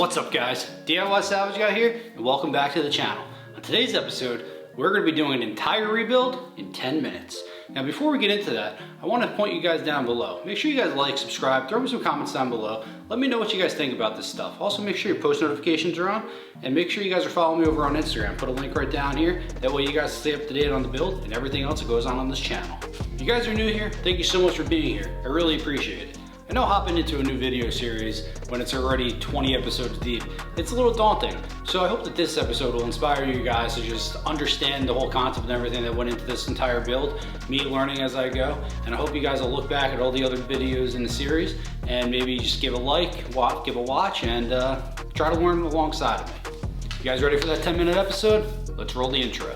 What's up guys, DIY Salvage Guy here and welcome back to the channel. On today's episode, we're going to be doing an entire rebuild in 10 minutes. Now before we get into that, I want to point you guys down below. Make sure you guys like, subscribe, throw me some comments down below. Let me know what you guys think about this stuff. Also make sure your post notifications are on and make sure you guys are following me over on Instagram. Put a link right down here. That way you guys stay up to date on the build and everything else that goes on this channel. If you guys are new here, thank you so much for being here. I really appreciate it. I know hopping into a new video series when it's already 20 episodes deep, it's a little daunting. So I hope that this episode will inspire you guys to just understand the whole concept and everything that went into this entire build, me learning as I go. And I hope you guys will look back at all the other videos in the series and maybe just give a like, give a watch, and try to learn alongside of me. You guys ready for that 10-minute episode? Let's roll the intro.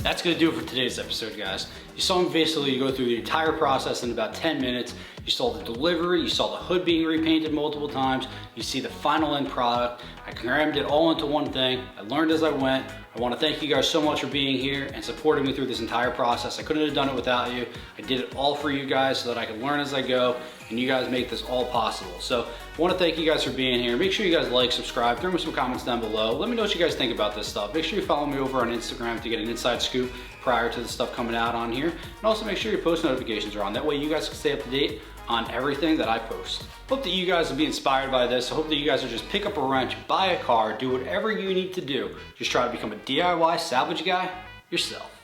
that's gonna do it for today's episode, guys. You saw me basically go through the entire process in about 10 minutes. You saw the delivery, you saw the hood being repainted multiple times, you see the final end product. I crammed it all into one thing. I learned as I went. I wanna thank you guys so much for being here and supporting me through this entire process. I couldn't have done it without you. I did it all for you guys so that I could learn as I go, and you guys make this all possible. So I wanna thank you guys for being here. Make sure you guys like, subscribe, throw me some comments down below. Let me know what you guys think about this stuff. Make sure you follow me over on Instagram to get an inside scoop prior to the stuff coming out on here. And also make sure your post notifications are on. That way you guys can stay up to date on everything that I post. Hope that you guys will be inspired by this. I hope that you guys will just pick up a wrench, buy a car, do whatever you need to do. Just try to become a DIY salvage guy yourself.